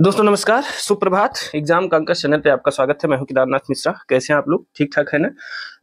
दोस्तों नमस्कार, सुप्रभात। एग्जाम कांकर चैनल पे आपका स्वागत है। मैं हूं केदारनाथ मिश्रा। कैसे हैं आप लोग? ठीक ठाक है ना?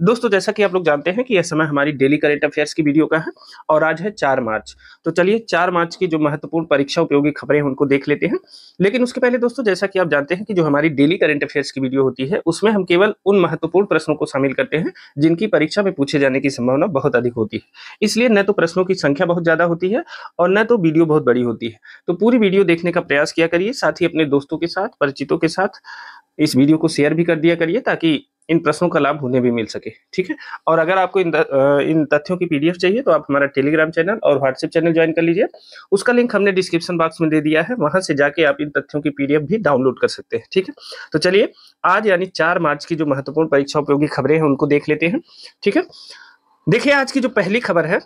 दोस्तों जैसा कि आप लोग जानते हैं कि यह समय हमारी डेली करंट अफेयर्स की वीडियो का है और आज है 4 मार्च। तो चलिए 4 मार्च की जो महत्वपूर्ण परीक्षा उपयोगी खबरें हैं उनको देख लेते हैं। लेकिन उसके पहले दोस्तों, जैसा कि आप जानते हैं कि जो हमारी डेली करंट अफेयर्स की वीडियो होती है उसमें हम केवल उन महत्वपूर्ण प्रश्नों को शामिल करते हैं जिनकी परीक्षा में पूछे जाने की संभावना बहुत अधिक होती है। इसलिए न तो प्रश्नों की संख्या बहुत ज्यादा होती है और न तो वीडियो बहुत बड़ी होती है। तो पूरी वीडियो देखने का प्रयास किया करिए, साथ ही अपने दोस्तों के साथ, परिचितों के साथ इस वीडियो को शेयर भी कर दिया करिए ताकि इन प्रश्नों का लाभ उन्हें भी मिल सके। ठीक है? और अगर आपको इन तथ्यों की पीडीएफ चाहिए तो आप हमारा टेलीग्राम चैनल और व्हाट्सएप चैनल ज्वाइन कर लीजिए। उसका लिंक हमने डिस्क्रिप्शन बॉक्स में दे दिया है, वहां से जाके आप इन तथ्यों की पीडीएफ भी डाउनलोड कर सकते हैं। ठीक है? तो चलिए आज यानी 4 मार्च की जो महत्वपूर्ण परीक्षा उपयोगी खबरें हैं उनको देख लेते हैं। ठीक है? देखिए आज की जो पहली खबर है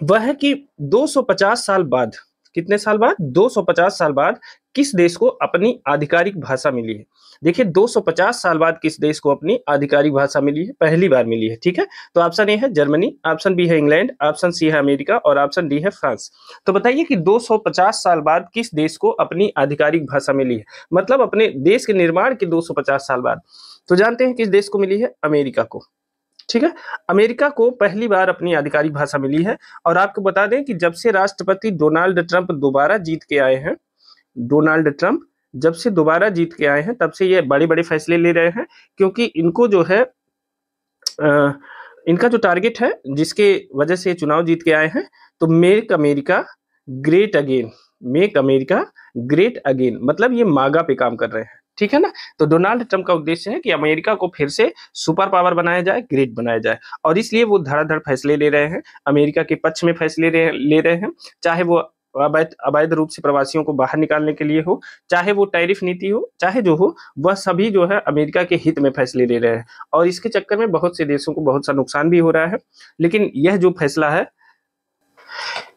वह है कि 250 साल बाद, कितने साल बाद? 250 साल बाद किस देश को अपनी आधिकारिक भाषा मिली है? देखिए 250 साल बाद किस देश को अपनी आधिकारिक भाषा मिली है? पहली बार मिली है। ठीक है? तो ऑप्शन ए है जर्मनी, ऑप्शन बी है इंग्लैंड, ऑप्शन सी है अमेरिका और ऑप्शन डी है फ्रांस। तो बताइए कि 250 साल बाद किस देश को अपनी आधिकारिक भाषा मिली है? मतलब अपने देश के निर्माण के 250 साल बाद। तो जानते हैं किस देश को मिली है? अमेरिका को। ठीक है? अमेरिका को पहली बार अपनी आधिकारिक भाषा मिली है। और आपको बता दें कि जब से राष्ट्रपति डोनाल्ड ट्रंप दोबारा जीत के आए हैं, डोनाल्ड ट्रंप जब से दोबारा जीत के आए हैं तब से ये बड़े बड़े फैसले ले रहे हैं, क्योंकि इनको जो है इनका जो टारगेट है जिसके वजह से चुनाव जीत के आए हैं, तो make America great again, make America great again, मतलब ये मागा पे काम कर रहे हैं। ठीक है ना? तो डोनाल्ड ट्रंप का उद्देश्य है कि अमेरिका को फिर से सुपर पावर बनाया जाए, ग्रेट बनाया जाए, और इसलिए वो धड़ाधड़ फैसले ले रहे हैं, अमेरिका के पक्ष में फैसले ले रहे हैं। चाहे वो अवैध रूप से प्रवासियों को बाहर निकालने के लिए हो, चाहे वो टैरिफ नीति हो, चाहे जो हो, वह सभी जो है अमेरिका के हित में फैसले ले रहे हैं। और इसके चक्कर में बहुत से देशों को बहुत सा नुकसान भी हो रहा है। लेकिन यह जो फैसला है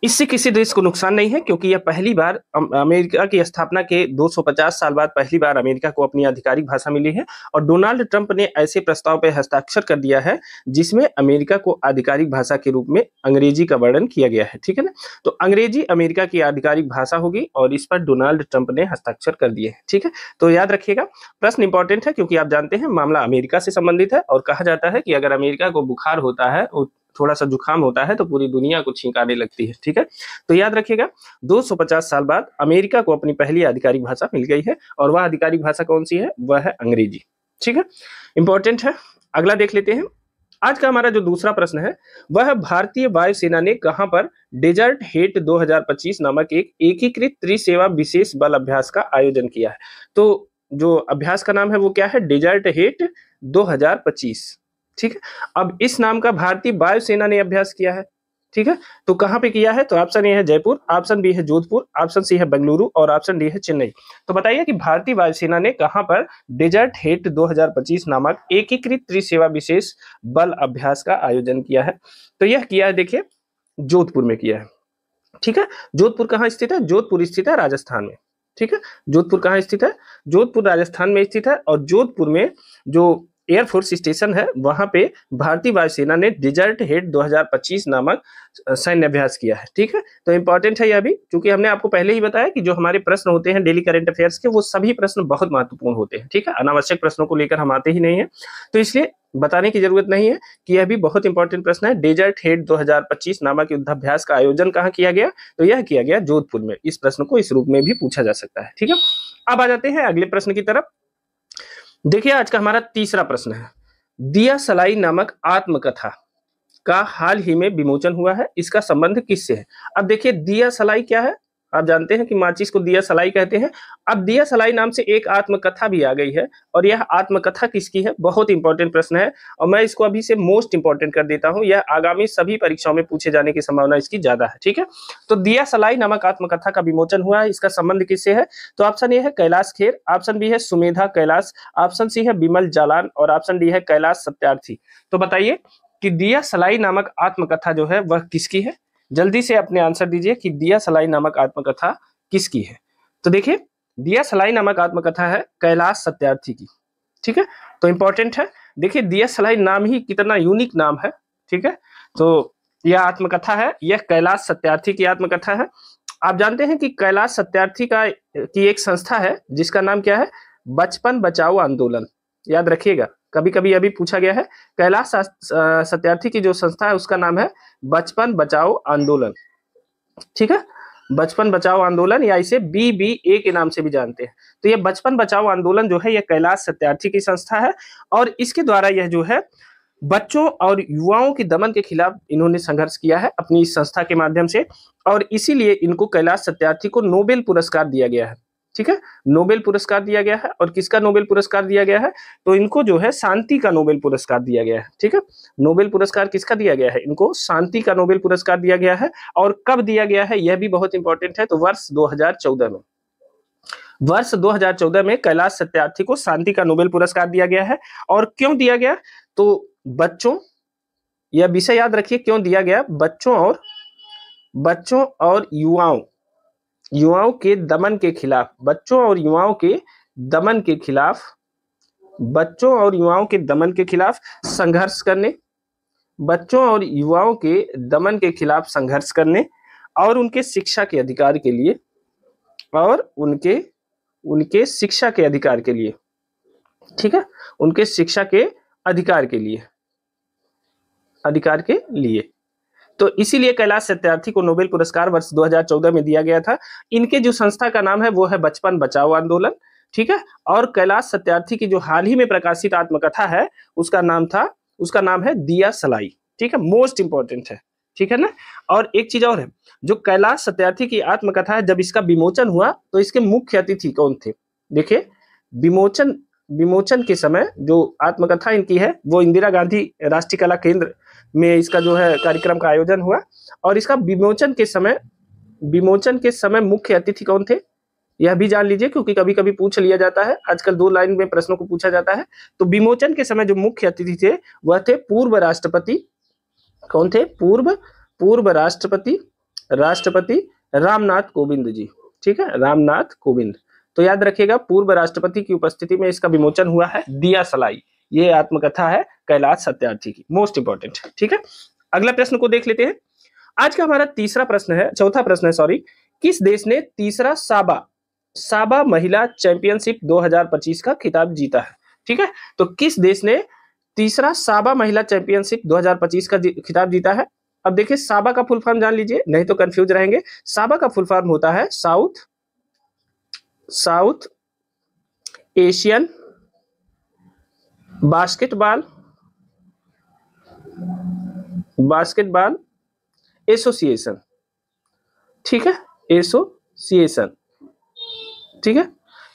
इससे किसी देश को नुकसान नहीं है, क्योंकि यह पहली बार अमेरिका की स्थापना के 250 साल बाद पहली बार अमेरिका को अपनी आधिकारिक भाषा मिली है। और डोनाल्ड ट्रंप ने ऐसे प्रस्ताव पर हस्ताक्षर कर दिया है जिसमें अमेरिका को आधिकारिक भाषा के रूप में अंग्रेजी का वर्णन किया गया है। ठीक है ना? तो अंग्रेजी अमेरिका की आधिकारिक भाषा होगी और इस पर डोनाल्ड ट्रंप ने हस्ताक्षर कर दिए हैं। ठीक है? तो याद रखिएगा, प्रश्न इंपॉर्टेंट है क्योंकि आप जानते हैं मामला अमेरिका से संबंधित है और कहा जाता है कि अगर अमेरिका को बुखार होता है, थोड़ा सा जुकाम होता है, तो पूरी दुनिया को छींक आने लगती है। ठीक है? तो याद रखिएगा 250 साल बाद अमेरिका को अपनी पहली आधिकारिक भाषा मिल गई है और वह आधिकारिक भाषा कौन सी है? वह है अंग्रेजी। ठीक है? इंपॉर्टेंट है। अगला देख लेते हैं। आज का हमारा जो दूसरा प्रश्न है वह भारतीय वायुसेना ने कहां पर डेजर्ट हेट 2025 नामक एक एकीकृत त्रिसेवा विशेष बल अभ्यास का आयोजन किया है? तो जो अभ्यास का नाम है वो क्या है? डेजर्ट हेट 2025। ठीक है? अब इस नाम का भारतीय वायुसेना ने अभ्यास किया है। ठीक है? तो कहां पे किया है? तो ऑप्शन ए है जयपुर, ऑप्शन बी है जोधपुर, ऑप्शन सी है बेंगलुरु और ऑप्शन डी है चेन्नई। तो बताइए कि भारतीय वायुसेना ने कहां पर डेजर्ट हेट 2025 नामक एकीकृत त्रिसेवा विशेष बल अभ्यास का आयोजन किया है? तो यह किया है, देखिए, जोधपुर में किया है। ठीक है? जोधपुर कहाँ स्थित है? जोधपुर स्थित है राजस्थान में। ठीक है? जोधपुर कहाँ स्थित है? जोधपुर राजस्थान में स्थित है। और जोधपुर में जो एयरफोर्स स्टेशन है वहां पे भारतीय वायुसेना ने डेजर्ट हेट 2025 नामक सैन्य अभ्यास किया है। ठीक है? तो इंपॉर्टेंट है यह भी, क्योंकि हमने आपको पहले ही बताया कि जो हमारे प्रश्न होते हैं डेली करंट अफेयर्स के, वो सभी प्रश्न बहुत महत्वपूर्ण होते हैं। ठीक है? अनावश्यक प्रश्नों को लेकर हम आते ही नहीं है, तो इसलिए बताने की जरूरत नहीं है कि यह भी बहुत इंपॉर्टेंट प्रश्न है। डेजर्ट हेट 2025 नामक युद्धाभ्यास का आयोजन कहाँ किया गया? तो यह किया गया जोधपुर में। इस प्रश्न को इस रूप में भी पूछा जा सकता है। ठीक है? अब आ जाते हैं अगले प्रश्न की तरफ। देखिए आज का हमारा तीसरा प्रश्न है, दिया सलाई नामक आत्मकथा का हाल ही में विमोचन हुआ है, इसका संबंध किससे है? अब देखिए दिया सलाई क्या है? आप जानते हैं कि माचिस को दिया सलाई कहते हैं। अब दिया सलाई नाम से एक आत्मकथा भी आ गई है, और यह आत्मकथा किसकी है? बहुत इंपॉर्टेंट प्रश्न है और मैं इसको अभी से मोस्ट इंपॉर्टेंट कर देता हूं। यह आगामी सभी परीक्षाओं में पूछे जाने की संभावना इसकी ज्यादा है। ठीक है? तो दिया सलाई नामक आत्मकथा का विमोचन हुआ है, इसका संबंध किससे है? तो ऑप्शन ए है कैलाश खेर, ऑप्शन बी है सुमेधा कैलाश, ऑप्शन सी है बिमल जालान और ऑप्शन डी है कैलाश सत्यार्थी। तो बताइए कि दिया सलाई नामक आत्मकथा जो है वह किसकी है? जल्दी से अपने आंसर दीजिए कि दिया सलाई नामक आत्मकथा किसकी है? तो देखिए दिया सलाई नामक आत्मकथा है कैलाश सत्यार्थी की। ठीक है? तो इंपॉर्टेंट है। देखिए दिया सलाई नाम ही कितना यूनिक नाम है। ठीक है? तो यह आत्मकथा है, यह कैलाश सत्यार्थी की आत्मकथा है। आप जानते हैं कि कैलाश सत्यार्थी की एक संस्था है जिसका नाम क्या है, बचपन बचाओ आंदोलन। याद रखिएगा, कभी कभी अभी पूछा गया है। कैलाश सत्यार्थी की जो संस्था है उसका नाम है बचपन बचाओ आंदोलन, ठीक है, बचपन बचाओ आंदोलन, या इसे BBA के नाम से भी जानते हैं। तो ये बचपन बचाओ आंदोलन जो है, यह कैलाश सत्यार्थी की संस्था है और इसके द्वारा यह जो है बच्चों और युवाओं के दमन के खिलाफ इन्होंने संघर्ष किया है अपनी इस संस्था के माध्यम से, और इसीलिए इनको कैलाश सत्यार्थी को नोबेल पुरस्कार दिया गया है, ठीक है, नोबेल पुरस्कार दिया गया है। और किसका नोबेल पुरस्कार दिया गया है, तो इनको जो है शांति का नोबेल पुरस्कार दिया गया है, ठीक है। नोबेल पुरस्कार किसका दिया गया है, इनको शांति का नोबेल पुरस्कार दिया गया है। और कब दिया गया है यह भी बहुत इंपॉर्टेंट है, तो वर्ष 2014 में, वर्ष 2014 में कैलाश सत्यार्थी को शांति का नोबेल पुरस्कार दिया गया है। और क्यों दिया गया, तो बच्चों, यह विषय याद रखिए क्यों दिया गया, बच्चों और युवाओं के दमन के खिलाफ, बच्चों और युवाओं के दमन के खिलाफ, बच्चों और युवाओं के दमन के खिलाफ संघर्ष करने, बच्चों और युवाओं के दमन के खिलाफ संघर्ष करने और उनके शिक्षा के अधिकार के लिए, और उनके शिक्षा के अधिकार के लिए, ठीक है, उनके शिक्षा के अधिकार के लिए। तो इसीलिए कैलाश सत्यार्थी को नोबेल पुरस्कार वर्ष 2014 में दिया गया था। इनके जो संस्था का नाम है वो है बचपन बचाओ आंदोलन, ठीक है। और कैलाश सत्यार्थी की जो हाल ही में प्रकाशित आत्मकथा है उसका नाम है दिया सलाई, ठीक है, मोस्ट इंपॉर्टेंट है, ठीक है ना। और एक चीज और है, जो कैलाश सत्यार्थी की आत्मकथा है, जब इसका विमोचन हुआ तो इसके मुख्य अतिथि कौन थे, देखिए विमोचन के समय जो आत्मकथा इनकी है वो इंदिरा गांधी राष्ट्रीय कला केंद्र में इसका जो है कार्यक्रम का आयोजन हुआ। और इसका विमोचन के समय मुख्य अतिथि कौन थे, यह भी जान लीजिए, क्योंकि कभी कभी पूछ लिया जाता है, आजकल 2 लाइन में प्रश्नों को पूछा जाता है। तो विमोचन के समय जो मुख्य अतिथि थे वह थे पूर्व राष्ट्रपति, कौन थे, पूर्व राष्ट्रपति रामनाथ कोविंद जी, ठीक है, रामनाथ कोविंद। तो याद रखिएगा, पूर्व राष्ट्रपति की उपस्थिति में इसका विमोचन हुआ है दिया सलाई। ये आत्मकथा है कैलाश सत्यार्थी की, मोस्ट इंपॉर्टेंट, ठीक है। अगला प्रश्न को देख लेते हैं। आज का हमारा चौथा प्रश्न है, किस देश ने तीसरा साबा महिला चैंपियनशिप 2025 का खिताब जीता है, ठीक है। तो किस देश ने तीसरा साबा महिला चैंपियनशिप 2025 का खिताब जीता है। अब देखिए, साबा का फुल फॉर्म जान लीजिए, नहीं तो कंफ्यूज रहेंगे। साबा का फुल फॉर्म होता है साउथ एशियन बास्केटबॉल एसोसिएशन, ठीक है, एसोसिएशन, ठीक है।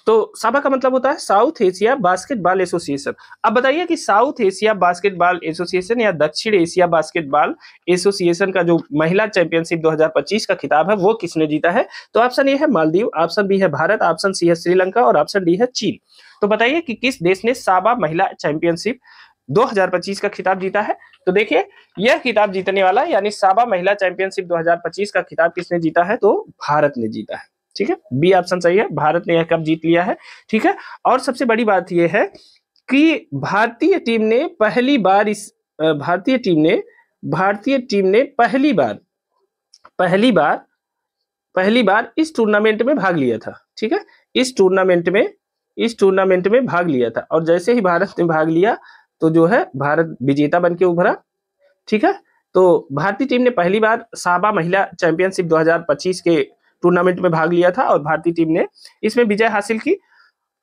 तो साबा का मतलब होता है साउथ एशिया बास्केटबॉल एसोसिएशन। अब बताइए कि साउथ एशिया बास्केटबॉल एसोसिएशन या दक्षिण एशिया बास्केटबॉल एसोसिएशन का जो महिला चैंपियनशिप 2025 का खिताब है वो किसने जीता है। तो ऑप्शन ए है मालदीव, ऑप्शन बी है भारत, ऑप्शन सी है श्रीलंका और ऑप्शन डी है चीन। तो बताइए कि किस देश ने साबा महिला चैंपियनशिप 2025 का खिताब जीता है। तो देखिए, यह खिताब जीतने वाला यानी साबा महिला चैंपियनशिप 2025 का खिताब किसने जीता है, तो भारत ने जीता है, ठीक है, बी ऑप्शन सही है, भारत ने यह कप जीत लिया है, ठीक है। और सबसे बड़ी बात यह है कि भारतीय टीम ने पहली बार इस टूर्नामेंट में भाग लिया था, ठीक है, इस टूर्नामेंट में भाग लिया था। और जैसे ही भारत ने भाग लिया तो जो है भारत विजेता बन के उभरा, ठीक है। तो भारतीय टीम ने पहली बार साबा महिला चैंपियनशिप 2025 के टूर्नामेंट में भाग लिया था और भारतीय टीम ने इसमें विजय हासिल की।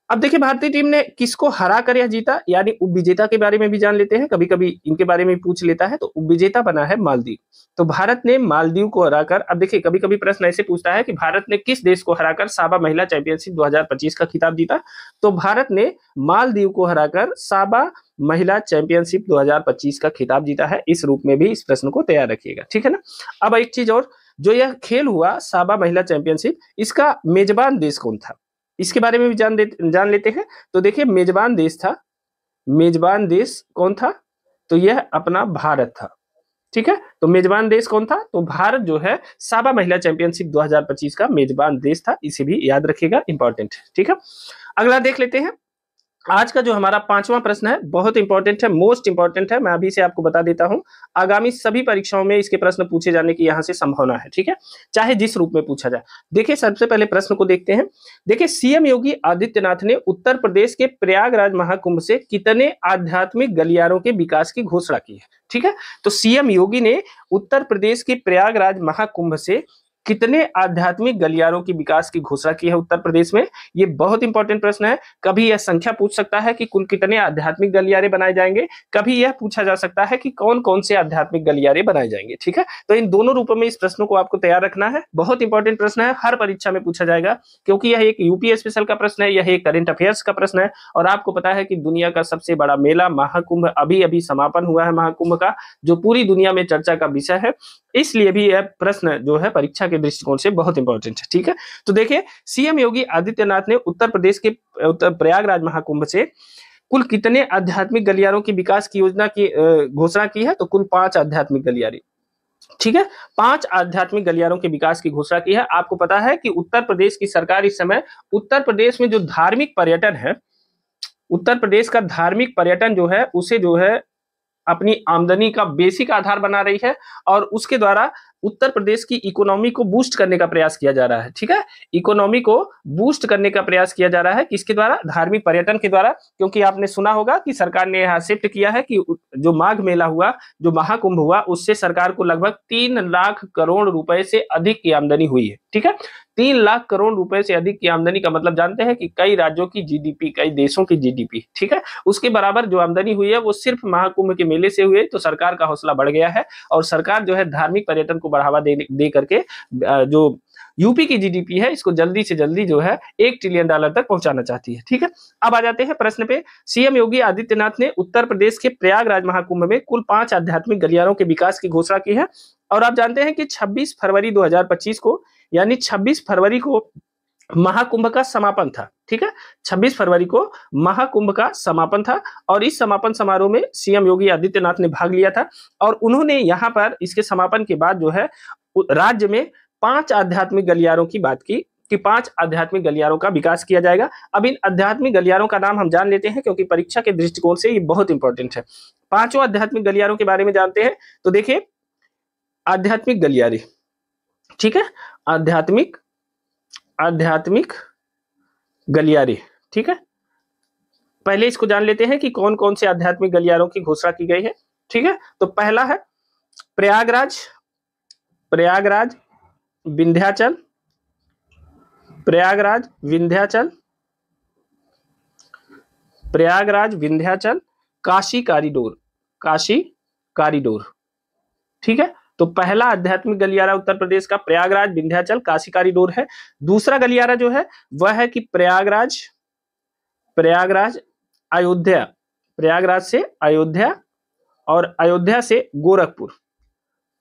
अब देखिए, भारतीय टीम ने किसको हरा कर यह जीता, यानी उपविजेता के बारे में भी जान लेते हैं, कभी कभी इनके बारे में पूछ लेता है। तो उपविजेता बना है मालदीव। तो भारत ने मालदीव को हराकर, अब देखिए कभी कभी प्रश्न ऐसे पूछता है कि भारत ने किस देश को हराकर साबा महिला चैंपियनशिप 2025 का खिताब जीता। तो भारत ने मालदीव को हराकर साबा महिला चैंपियनशिप 2025 का खिताब जीता है। इस रूप में भी इस प्रश्न को तैयार रखिएगा, ठीक है ना। अब एक चीज और, जो यह खेल हुआ साबा महिला चैंपियनशिप, इसका मेजबान देश कौन था, इसके बारे में भी जान लेते हैं। तो देखिए, मेजबान देश कौन था, तो यह अपना भारत था, ठीक है। तो मेजबान देश कौन था, तो भारत जो है साबा महिला चैंपियनशिप 2025 का मेजबान देश था। इसे भी याद रखिएगा, इंपॉर्टेंट है, ठीक है। अगला देख लेते हैं। आज का जो हमारा 5वां प्रश्न है बहुत इंपॉर्टेंट है, मोस्ट इंपॉर्टेंट है, मैं अभी से आपको बता देता हूं। आगामी सभी परीक्षाओं में इसके प्रश्न पूछे जाने की यहां से संभावना है, ठीक है, चाहे जिस रूप में पूछा जाए। देखिए सबसे पहले प्रश्न को देखते हैं। देखिए सीएम योगी आदित्यनाथ ने उत्तर प्रदेश के प्रयागराज महाकुंभ से कितने आध्यात्मिक गलियारों के विकास की घोषणा की है, ठीक है। तो सीएम योगी ने उत्तर प्रदेश के प्रयागराज महाकुंभ से कितने आध्यात्मिक गलियारों की विकास की घोषणा की है उत्तर प्रदेश में। ये बहुत इंपॉर्टेंट प्रश्न है। कभी यह संख्या पूछ सकता है कि कुल कितने आध्यात्मिक गलियारे बनाए जाएंगे, कभी यह पूछा जा सकता है कि कौन कौन से आध्यात्मिक गलियारे बनाए जाएंगे, ठीक है। तो इन दोनों रूपों में इस प्रश्न को आपको तैयार रखना है। बहुत इंपॉर्टेंट प्रश्न है, हर परीक्षा में पूछा जाएगा, क्योंकि यह एक यूपी स्पेशल का प्रश्न है, यह एक करंट अफेयर्स का प्रश्न है। और आपको पता है कि दुनिया का सबसे बड़ा मेला महाकुंभ अभी अभी समापन हुआ है महाकुंभ का, जो पूरी दुनिया में चर्चा का विषय है। इसलिए भी यह प्रश्न जो है परीक्षा के दृष्टिकोण से बहुत इंपॉर्टेंट है, ठीक है। तो देखिए सीएम योगी आदित्यनाथ ने उत्तर प्रदेश के प्रयागराज महाकुंभ से कुल कितने आध्यात्मिक गलियारों की विकास की योजना की घोषणा की है। तो कुल 5 आध्यात्मिक गलियारे, ठीक है, 5 आध्यात्मिक गलियारों के विकास की घोषणा की है। आपको पता है कि उत्तर प्रदेश की सरकार इस समय उत्तर प्रदेश में जो धार्मिक पर्यटन है, उत्तर प्रदेश का धार्मिक पर्यटन जो है उसे जो है अपनी आमदनी का बेसिक आधार बना रही है, और उसके द्वारा उत्तर प्रदेश की इकोनॉमी को बूस्ट करने का प्रयास किया जा रहा है, ठीक है। इकोनॉमी को बूस्ट करने का प्रयास किया जा रहा है किसके द्वारा, धार्मिक पर्यटन के द्वारा। क्योंकि आपने सुना होगा कि सरकार ने यह शिफ्ट किया है कि जो माघ मेला हुआ, जो महाकुंभ हुआ, उससे सरकार को लगभग 3 लाख करोड़ रुपए से अधिक की आमदनी हुई है, ठीक है। 3 लाख करोड़ रुपए से अधिक की आमदनी का मतलब जानते हैं कि कई राज्यों की जीडीपी, कई देशों की जीडीपी, ठीक है, उसके बराबर जो आमदनी हुई है वो सिर्फ महाकुंभ के मेले से हुई। तो सरकार का हौसला बढ़ गया है, और सरकार जो है धार्मिक पर्यटन को बढ़ावा दे करके जो यूपी की जीडीपी है इसको जल्दी से जल्दी जो है $1 ट्रिलियन तक पहुंचाना चाहती है, ठीक है। अब आ जाते हैं प्रश्न पे। सीएम योगी आदित्यनाथ ने उत्तर प्रदेश के प्रयागराज महाकुंभ में कुल 5 आध्यात्मिक गलियारों के विकास की घोषणा की है। और आप जानते हैं कि 26 फरवरी 2025 को, यानी 26 फरवरी को महाकुंभ का समापन था, ठीक है। 26 फरवरी को महाकुंभ का समापन था, और इस समापन समारोह में सीएम योगी आदित्यनाथ ने भाग लिया था। और उन्होंने यहाँ पर इसके समापन के बाद जो है राज्य में 5 आध्यात्मिक गलियारों की बात की कि 5 आध्यात्मिक गलियारों का विकास किया जाएगा। अब इन आध्यात्मिक गलियारों का नाम हम जान लेते हैं, क्योंकि परीक्षा के दृष्टिकोण से ये बहुत इंपॉर्टेंट है। 5 आध्यात्मिक गलियारों के बारे में जानते हैं। तो देखिए आध्यात्मिक गलियारे, ठीक है, आध्यात्मिक गलियारे, ठीक है। पहले इसको जान लेते हैं कि कौन कौन से आध्यात्मिक गलियारों की घोषणा की गई है, ठीक है। तो पहला है प्रयागराज विंध्याचल, प्रयागराज विंध्याचल काशी कॉरिडोर, ठीक है। तो पहला आध्यात्मिक गलियारा उत्तर प्रदेश का प्रयागराज विंध्याचल काशी कॉरिडोर है। दूसरा गलियारा जो है वह है कि प्रयागराज अयोध्या, प्रयागराज से अयोध्या और अयोध्या से गोरखपुर,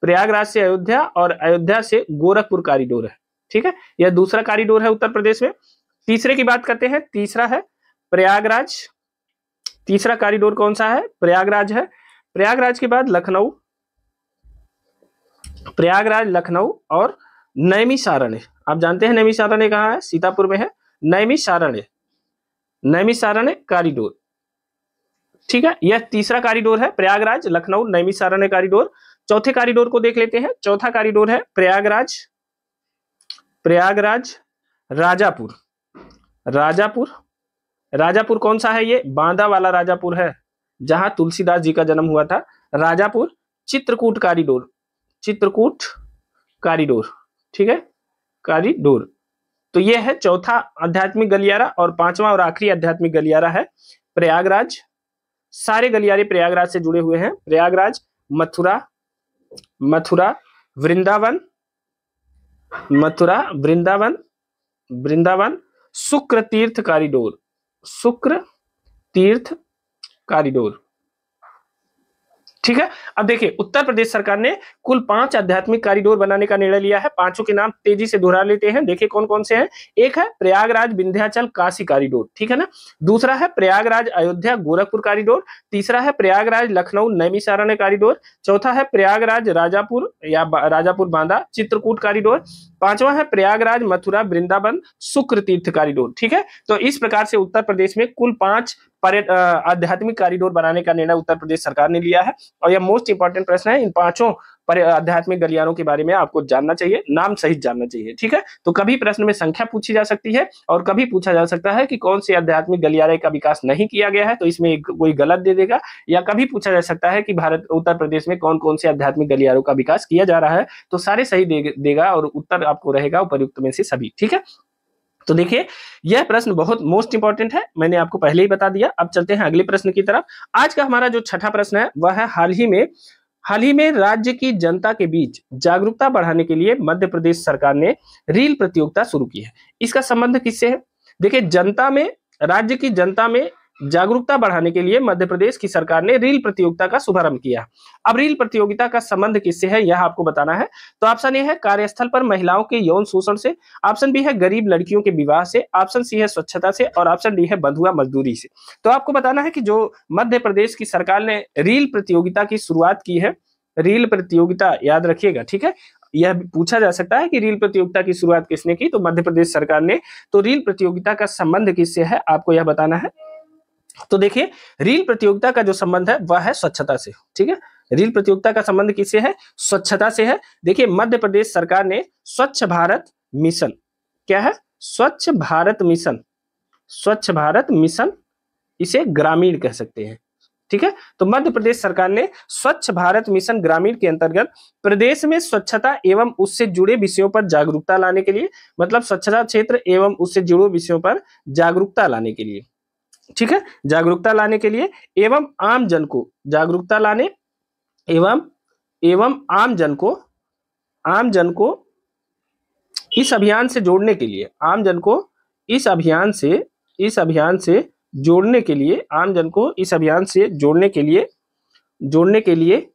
प्रयागराज से अयोध्या और अयोध्या से गोरखपुर कॉरिडोर है, ठीक है। यह दूसरा कॉरिडोर है उत्तर प्रदेश में। तीसरे की बात करते हैं, तीसरा है प्रयागराज। तीसरा कॉरिडोर कौन सा है, प्रयागराज है। प्रयागराज के बाद लखनऊ, प्रयागराज, लखनऊ और नैमिषारण्य। आप जानते हैं नैमिषारण्य कहाँ है, सीतापुर में है। नैमिषारण्य कॉरिडोर, ठीक है। यह तीसरा कॉरिडोर है, प्रयागराज लखनऊ नैमिषारण्य कॉरिडोर। चौथे कॉरिडोर को देख लेते हैं। चौथा कॉरिडोर है प्रयागराज राजापुर कौन सा है, ये बांदा वाला राजापुर है, जहां तुलसीदास जी का जन्म हुआ था। राजापुर चित्रकूट कॉरिडोर, ठीक है, कॉरिडोर। तो यह है चौथा आध्यात्मिक गलियारा। और 5वां और आखिरी आध्यात्मिक गलियारा है प्रयागराज। सारे गलियारे प्रयागराज से जुड़े हुए हैं। प्रयागराज, मथुरा, वृंदावन शुक्र तीर्थ कॉरिडोर, ठीक है। अब देखिए उत्तर प्रदेश सरकार ने कुल 5 आध्यात्मिक कॉरिडोर बनाने का निर्णय लिया है। 5 के नाम तेजी से दोहरा लेते हैं। देखिए कौन कौन से हैं। एक है प्रयागराज विंध्याचल काशी कॉरिडोर, ठीक है ना। दूसरा है प्रयागराज अयोध्या गोरखपुर कॉरिडोर। तीसरा है प्रयागराज लखनऊ नैमिषारण्य कॉरिडोर। चौथा है प्रयागराज राजापुर बांदा चित्रकूट कॉरिडोर। 5वां है प्रयागराज मथुरा वृंदावन शुक्र तीर्थ कॉरिडोर, ठीक है। तो इस प्रकार से उत्तर प्रदेश में कुल 5 आध्यात्मिक कॉरिडोर बनाने का निर्णय उत्तर प्रदेश सरकार ने लिया है। और यह मोस्ट इंपॉर्टेंट प्रश्न है, इन 5 आध्यात्मिक गलियारों के बारे में आपको जानना चाहिए, नाम सहित जानना चाहिए, ठीक है। तो कभी प्रश्न में संख्या पूछी जा सकती है और कभी पूछा जा सकता है कि कौन से आध्यात्मिक गलियारे का विकास नहीं किया गया है, तो इसमें कोई गलत दे देगा। या कभी पूछा जा सकता है कि उत्तर प्रदेश में कौन कौन से आध्यात्मिक गलियारों का विकास किया जा रहा है, तो सारे सही देगा और उत्तर आपको रहेगा उपर्युक्त में से सभी, ठीक है। तो देखिए यह प्रश्न बहुत मोस्ट इंपॉर्टेंट है, मैंने आपको पहले ही बता दिया। अब चलते हैं अगले प्रश्न की तरफ। आज का हमारा जो छठा प्रश्न है वह है हाल ही में राज्य की जनता के बीच जागरूकता बढ़ाने के लिए मध्य प्रदेश सरकार ने रील प्रतियोगिता शुरू की है। इसका संबंध किससे है? देखिए राज्य की जनता में जागरूकता बढ़ाने के लिए मध्य प्रदेश की सरकार ने रील प्रतियोगिता का शुभारंभ किया। अब रील प्रतियोगिता का संबंध किससे है यह आपको बताना है। तो ऑप्शन ए है कार्यस्थल पर महिलाओं के यौन शोषण से, ऑप्शन बी है गरीब लड़कियों के विवाह से, ऑप्शन सी है स्वच्छता से और ऑप्शन डी है बंधुआ मजदूरी से। तो आपको बताना है कि जो मध्य प्रदेश की सरकार ने रील प्रतियोगिता की शुरुआत की है, रील प्रतियोगिता याद रखिएगा, ठीक है। यह पूछा जा सकता है कि रील प्रतियोगिता की शुरुआत किसने की, तो मध्य प्रदेश सरकार ने। तो रील प्रतियोगिता का संबंध किससे है आपको यह बताना है। तो देखिए रील प्रतियोगिता का जो संबंध है वह है स्वच्छता से, ठीक है। रील प्रतियोगिता का संबंध किससे है? स्वच्छता से है। देखिए मध्य प्रदेश सरकार ने स्वच्छ भारत मिशन, क्या है? स्वच्छ भारत मिशन, इसे ग्रामीण कह सकते हैं, ठीक है। तो मध्य प्रदेश सरकार ने स्वच्छ भारत मिशन ग्रामीण के अंतर्गत प्रदेश में स्वच्छता एवं उससे जुड़े विषयों पर जागरूकता लाने के लिए, मतलब स्वच्छता क्षेत्र एवं उससे जुड़े विषयों पर जागरूकता लाने के लिए, ठीक है, जागरूकता लाने के लिए एवं आम जन को जागरूकता लाने एवं आम जन को इस अभियान से जोड़ने के लिए, आम जन को इस अभियान से जोड़ने के लिए, आम जन को इस अभियान से जोड़ने के लिए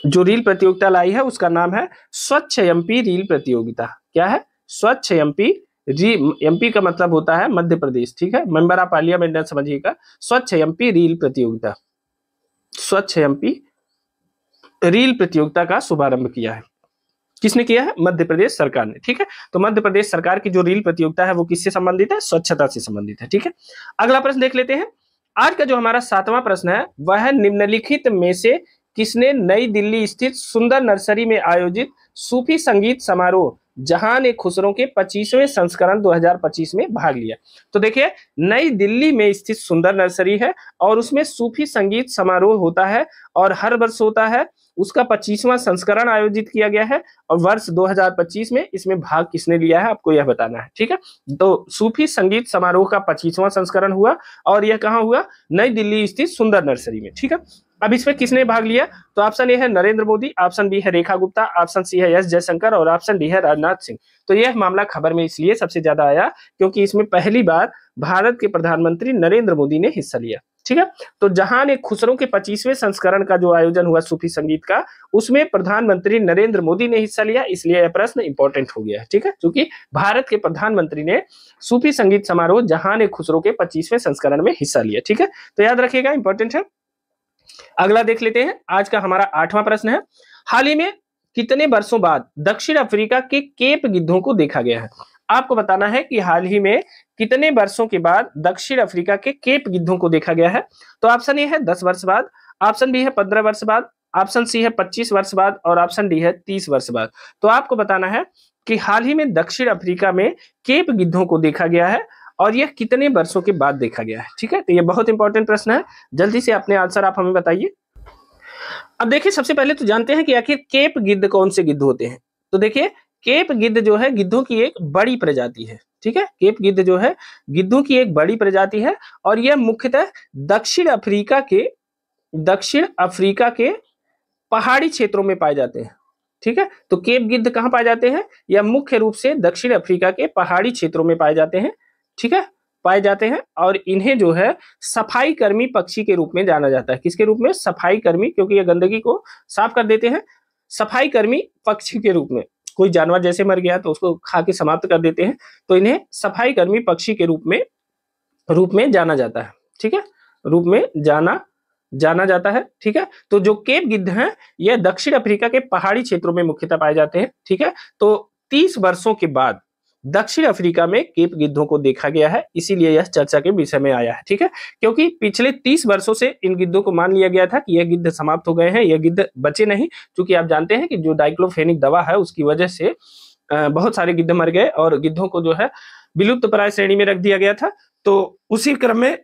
जो रील प्रतियोगिता लाई है उसका नाम है स्वच्छ एमपी रील प्रतियोगिता। क्या है? स्वच्छ एमपी। एमपी का मतलब होता है मध्य प्रदेश, ठीक है, मेंबर ऑफ पार्लियामेंट समझिएगा। स्वच्छ एमपी रील प्रतियोगिता, स्वच्छ एमपी रील प्रतियोगिता का शुभारंभ किया है। किसने किया है? मध्य प्रदेश सरकार ने, ठीक है। तो मध्य प्रदेश सरकार की जो रील प्रतियोगिता है वो किससे संबंधित है? स्वच्छता से संबंधित है, ठीक है। अगला प्रश्न देख लेते हैं। आज का जो हमारा 7वां प्रश्न है वह है निम्नलिखित में से किसने नई दिल्ली स्थित सुंदर नर्सरी में आयोजित सूफी संगीत समारोह जहान ए खुसरो के 25वें संस्करण 2025 में भाग लिया? तो देखिए नई दिल्ली में स्थित सुंदर नर्सरी है और उसमें सूफी संगीत समारोह होता है और हर वर्ष होता है। उसका 25वां संस्करण आयोजित किया गया है और वर्ष 2025 में इसमें भाग किसने लिया है आपको यह बताना है, ठीक है। तो सूफी संगीत समारोह का 25वां संस्करण हुआ और यह कहाँ हुआ? नई दिल्ली स्थित सुंदर नर्सरी में, ठीक है। अब इसमें किसने भाग लिया? तो ऑप्शन ए है नरेंद्र मोदी, ऑप्शन बी है रेखा गुप्ता, ऑप्शन सी है एस जयशंकर और ऑप्शन डी है राजनाथ सिंह। तो यह मामला खबर में इसलिए सबसे ज्यादा आया क्योंकि इसमें पहली बार भारत के प्रधानमंत्री नरेंद्र मोदी ने हिस्सा लिया, ठीक है। तो जहान ए खुसरो के 25वें संस्करण का जो आयोजन हुआ सूफी संगीत का, उसमें प्रधानमंत्री नरेंद्र मोदी ने हिस्सा लिया, इसलिए यह प्रश्न इंपॉर्टेंट हो गया है, ठीक है, क्योंकि भारत के प्रधानमंत्री ने सूफी संगीत समारोह जहान ए खुसरो के 25वें संस्करण में हिस्सा लिया, ठीक है। तो याद रखिएगा, इंपॉर्टेंट है। अगला देख लेते हैं। आज का हमारा 8वां प्रश्न है, हाल ही में कितने वर्षों बाद दक्षिण अफ्रीका के केप गिद्धों को देखा गया है? आपको बताना है कि हाल ही में कितने वर्षों के बाद दक्षिण अफ्रीका के केप गिद्धों को देखा गया है। तो ऑप्शन ए है 10 वर्ष बाद, ऑप्शन बी है 15 वर्ष बाद, ऑप्शन सी है 25 वर्ष बाद और ऑप्शन डी है 30 वर्ष बाद। तो आपको बताना है कि हाल ही में दक्षिण अफ्रीका में केप गिद्धों को देखा गया है और यह कितने वर्षों के बाद देखा गया है, ठीक है। तो यह बहुत इंपॉर्टेंट प्रश्न है, जल्दी से अपने आंसर आप हमें बताइए। अब देखिए सबसे पहले तो जानते हैं कि आखिर केप गिद्ध कौन से गिद्ध होते हैं। तो देखिए केप गिद्ध जो है गिद्धों की एक बड़ी प्रजाति है, ठीक है। केप गिद्ध जो है गिद्धों की एक बड़ी प्रजाति है और यह मुख्यतः दक्षिण अफ्रीका के पहाड़ी क्षेत्रों में पाए जाते हैं, ठीक है। तो केप गिद्ध कहाँ पाए जाते हैं? यह मुख्य रूप से दक्षिण अफ्रीका के पहाड़ी क्षेत्रों में पाए जाते हैं, ठीक है, पाए जाते हैं। और इन्हें जो है सफाई कर्मी पक्षी के रूप में जाना जाता है। किसके रूप में? सफाई कर्मी, क्योंकि ये गंदगी को साफ कर देते हैं। सफाई कर्मी पक्षी के रूप में, कोई जानवर जैसे मर गया तो उसको खा के समाप्त कर देते हैं, तो इन्हें सफाई कर्मी पक्षी के रूप में जाना जाता है, ठीक है, रूप में जाना जाता है, ठीक है। तो जो केप गिद्ध हैं यह दक्षिण अफ्रीका के पहाड़ी क्षेत्रों में मुख्यतः पाए जाते हैं, ठीक है। तो 30 वर्षों के बाद दक्षिण अफ्रीका में केप गिद्धों को देखा गया है, इसीलिए यह चर्चा के विषय में आया है। ठीक है, क्योंकि पिछले 30 वर्षों से इन गिद्धों को मान लिया गया था कि यह गिद्ध समाप्त हो गए हैं, यह गिद्ध बचे नहीं, क्योंकि आप जानते हैं कि जो डाइक्लोफेनिक दवा है उसकी वजह से बहुत सारे गिद्ध मर गए और गिद्धों को जो है विलुप्त प्राय श्रेणी में रख दिया गया था। तो उसी क्रम में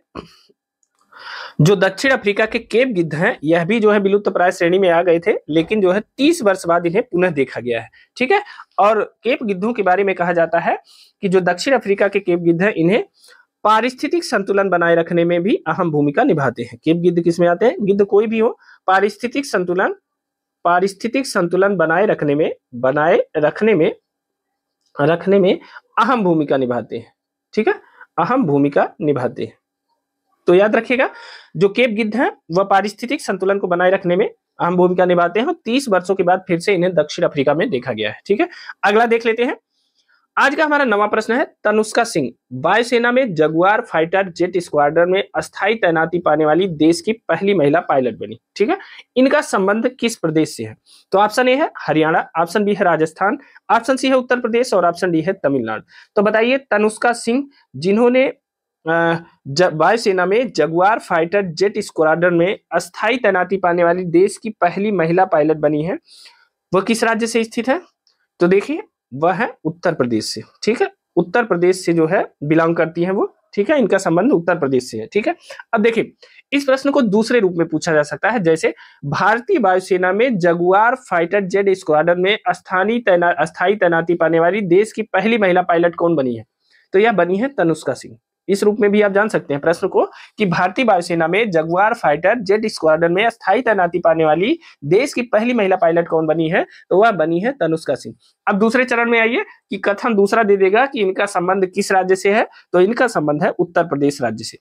जो दक्षिण अफ्रीका के केप गिद्ध हैं यह भी जो है विलुप्त प्राय श्रेणी में आ गए थे, लेकिन जो है 30 वर्ष बाद इन्हें पुनः देखा गया है। ठीक है, और केप गिद्धों के बारे में कहा जाता है कि जो दक्षिण अफ्रीका के केप गिद्ध हैं इन्हें पारिस्थितिक संतुलन बनाए रखने में भी अहम भूमिका निभाते हैं। केप गिद्ध किसमें आते हैं? गिद्ध कोई भी हो, पारिस्थितिक संतुलन बनाए रखने में अहम भूमिका निभाते हैं। ठीक है, अहम भूमिका निभाते हैं। तो याद रखिएगा, जो केप गिद्ध हैं वह पारिस्थितिक संतुलन को बनाए रखने में अहम भूमिका निभाते हैं और 30 वर्षों के बाद फिर से इन्हें दक्षिण अफ्रीका में देखा गया है। ठीक है, अगला देख लेते हैं। आज का हमारा नवा प्रश्न है, तनुष्का सिंह वायुसेना में जगुआर फाइटर जेट स्क्वाड्रन में अस्थायी तैनाती पाने वाली देश की पहली महिला पायलट बनी। ठीक है, इनका संबंध किस प्रदेश से है? तो ऑप्शन ए है हरियाणा, ऑप्शन बी है राजस्थान, ऑप्शन सी है उत्तर प्रदेश और ऑप्शन डी है तमिलनाडु। तो बताइए, तनुष्का सिंह जिन्होंने वायुसेना में जगुआर फाइटर जेट स्क्वाड्रन में अस्थायी तैनाती पाने वाली देश की पहली महिला पायलट बनी है, वह किस राज्य से स्थित है? तो देखिए, वह है उत्तर प्रदेश से। ठीक है, उत्तर प्रदेश से जो है बिलोंग करती है वो। ठीक है, इनका संबंध उत्तर प्रदेश से है। ठीक है, अब देखिए, इस प्रश्न को दूसरे रूप में पूछा जा सकता है, जैसे भारतीय वायुसेना में जगुआर फाइटर जेट स्क्वाड्रन में अस्थायी तैनाती पाने वाली देश की पहली महिला पायलट कौन बनी है? तो यह बनी है तनुष्का सिंह। इस रूप में भी आप जान सकते हैं प्रश्न को कि भारतीय वायुसेना में जगुआर फाइटर जेट स्क्वाड्रन में अस्थायी तैनाती पाने वाली देश की पहली महिला पायलट कौन बनी है? तो वह बनी है तनुष्का सिंह। अब दूसरे चरण में आइए कि कथन दूसरा दे देगा कि इनका संबंध किस राज्य से है, तो इनका संबंध है उत्तर प्रदेश राज्य से।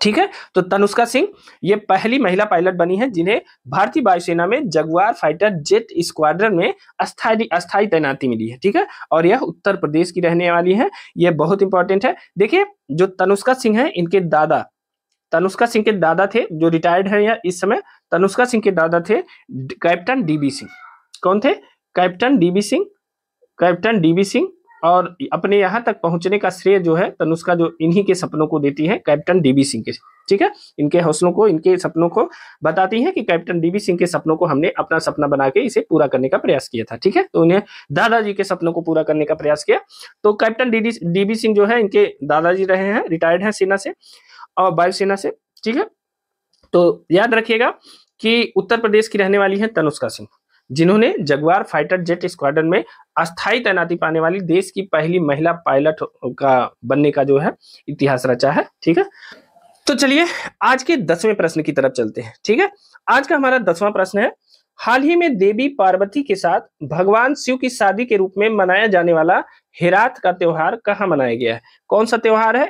ठीक है, तो तनुष्का सिंह ये पहली महिला पायलट बनी है जिन्हें भारतीय वायुसेना में जगुआर फाइटर जेट स्क्वाड्रन में अस्थायी तैनाती मिली है। ठीक है, और यह उत्तर प्रदेश की रहने वाली है, यह बहुत इंपॉर्टेंट है। देखिए, जो तनुष्का सिंह है, इनके दादा तनुष्का सिंह के दादा थे जो रिटायर्ड है या इस समय, तनुष्का सिंह के दादा थे कैप्टन डीबी सिंह। कौन थे? Captain dB Singh. और अपने यहाँ तक पहुंचने का श्रेय जो है तनुष्का जो इन्हीं के सपनों को देती है, कैप्टन डीबी सिंह के। ठीक है, इनके हौसलों को, इनके सपनों को बताती है कि कैप्टन डीबी सिंह के सपनों को हमने अपना सपना बना के इसे पूरा करने का प्रयास किया था। ठीक है, तो उन्हें दादाजी के सपनों को पूरा करने का प्रयास किया। तो कैप्टन डीबी सिंह जो है इनके दादाजी रहे हैं, रिटायर्ड हैं सेना से और वायुसेना से। ठीक है, तो याद रखिएगा कि उत्तर प्रदेश की रहने वाली है तनुष्का सिंह, जिन्होंने जगुआर फाइटर जेट स्क्वाड्रन में अस्थायी तैनाती पाने वाली देश की पहली महिला पायलट का बनने का जो है इतिहास रचा है। ठीक है, तो चलिए आज के 10वें प्रश्न की तरफ चलते हैं। ठीक है, आज का हमारा 10वां प्रश्न है, हाल ही में देवी पार्वती के साथ भगवान शिव की शादी के रूप में मनाया जाने वाला हेरात का त्योहार कहाँ मनाया गया है? कौन सा त्योहार है?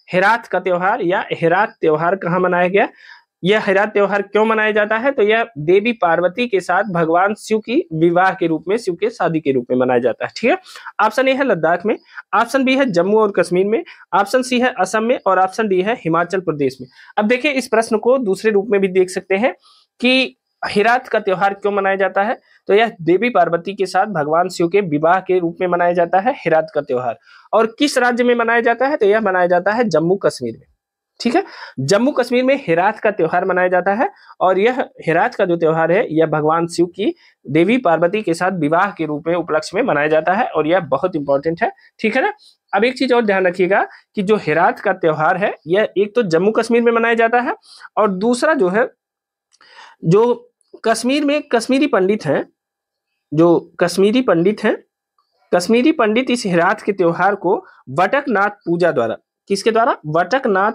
हेरात का त्योहार या हेरात त्योहार कहाँ मनाया गया? यह हेरात त्योहार क्यों मनाया जाता है? तो यह देवी पार्वती के साथ भगवान शिव की विवाह के रूप में, शिव के शादी के रूप में मनाया जाता है। ठीक है, ऑप्शन ए है लद्दाख में, ऑप्शन बी है जम्मू और कश्मीर में, ऑप्शन सी है असम में और ऑप्शन डी है हिमाचल प्रदेश में। अब देखिए, इस प्रश्न को दूसरे रूप में भी देख सकते हैं कि हेरात का त्योहार क्यों मनाया जाता है? तो यह देवी पार्वती के साथ भगवान शिव के विवाह के रूप में मनाया जाता है हेरात का त्योहार। और किस राज्य में मनाया जाता है? तो यह मनाया जाता है जम्मू कश्मीर में। ठीक है, जम्मू कश्मीर में हेरात का त्योहार मनाया जाता है और यह हेरात का जो त्योहार है यह भगवान शिव की देवी पार्वती के साथ विवाह के रूप में उपलक्ष्य में मनाया जाता है और यह बहुत इंपॉर्टेंट है। ठीक है ना। अब एक चीज और ध्यान रखिएगा कि जो हेरात का त्योहार है यह एक तो जम्मू कश्मीर में मनाया जाता है और दूसरा जो है, जो कश्मीर में कश्मीरी पंडित हैं, कश्मीरी पंडित इस हेरात के त्योहार को वटकनाथ पूजा द्वारा, किसके द्वारा? वटकनाथ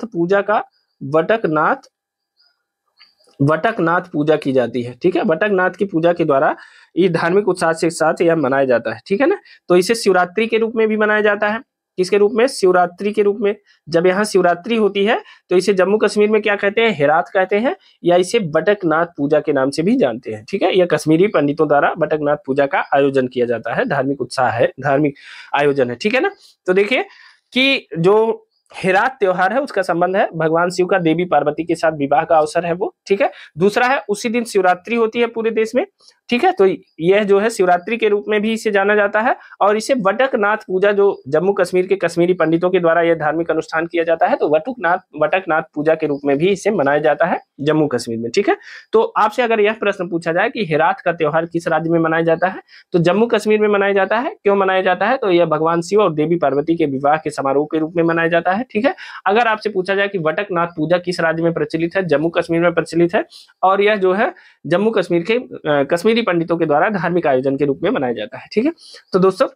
पूजा की जाती है। ठीक है, वटकनाथ की पूजा के द्वारा ये धार्मिक उत्साह के साथ यह मनाया जाता है। ठीक है ना। तो इसे शिवरात्रि के रूप में भी मनाया जाता है। किसके रूप में? शिवरात्रि के रूप में। जब यहाँ शिवरात्रि होती है तो इसे जम्मू कश्मीर में क्या कहते हैं? हेरात कहते हैं, या इसे वटकनाथ पूजा के नाम से भी जानते हैं। ठीक है, यह कश्मीरी पंडितों द्वारा वटकनाथ पूजा का आयोजन किया जाता है। धार्मिक उत्साह है, धार्मिक आयोजन है। ठीक है ना। तो देखिए कि जो हेरात त्योहार है, उसका संबंध है भगवान शिव का देवी पार्वती के साथ विवाह का अवसर है वो, ठीक है। दूसरा है उसी दिन शिवरात्रि होती है पूरे देश में, ठीक है। तो यह जो है शिवरात्रि के रूप में भी इसे जाना जाता है। और इसे वटकनाथ पूजा, जो जम्मू कश्मीर के कश्मीरी पंडितों के द्वारा यह धार्मिक अनुष्ठान किया जाता है, तो वटकनाथ पूजा के रूप में भी इसे मनाया जाता है जम्मू कश्मीर में, ठीक है। तो आपसे अगर यह प्रश्न पूछा जाए कि हेरात का त्योहार किस राज्य में मनाया जाता है, तो जम्मू कश्मीर में मनाया जाता है। क्यों मनाया जाता है, तो यह भगवान शिव और देवी पार्वती के विवाह के समारोह के रूप में मनाया जाता है, ठीक है। अगर आपसे पूछा जाए कि वटकनाथ पूजा किस राज्य में प्रचलित है, जम्मू कश्मीर में प्रचलित है, और यह जो है जम्मू कश्मीर के कश्मीरी पंडितों के द्वारा धार्मिक आयोजन के रूप में मनाया जाता है, ठीक है। तो दोस्तों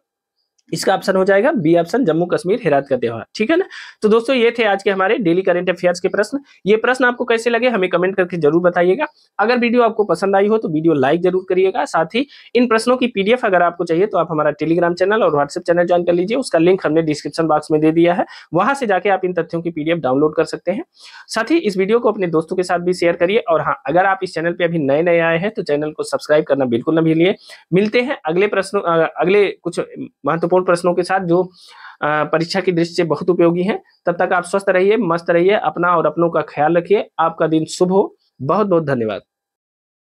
इसका ऑप्शन हो जाएगा बी ऑप्शन, जम्मू कश्मीर हेरात का त्योहार, ठीक है ना। तो दोस्तों ये थे आज के हमारे डेली करंट अफेयर्स के प्रश्न। ये प्रश्न आपको कैसे लगे हमें कमेंट करके जरूर बताइएगा। अगर वीडियो आपको पसंद आई हो तो वीडियो लाइक जरूर करिएगा। साथ ही इन प्रश्नों की पीडीएफ अगर आपको चाहिए तो आप हमारा टेलीग्राम चैनल और व्हाट्सएप चैनल ज्वाइन कर लीजिए, उसका लिंक हमने डिस्क्रिप्शन बॉक्स में दे दिया है, वहां से जाके आप इन तथ्यों की पीडीएफ डाउनलोड कर सकते हैं। साथ ही इस वीडियो को अपने दोस्तों के साथ भी शेयर करिए। और हाँ, अगर आप इस चैनल पे अभी नए नए आए हैं तो चैनल को सब्सक्राइब करना बिल्कुल न भूलिए। मिलते हैं अगले कुछ महत्वपूर्ण प्रश्नों के साथ जो परीक्षा की दृष्टि से बहुत उपयोगी है। तब तक आप स्वस्थ रहिए, मस्त रहिए, अपना और अपनों का ख्याल रखिए। आपका दिन शुभ हो। बहुत बहुत धन्यवाद।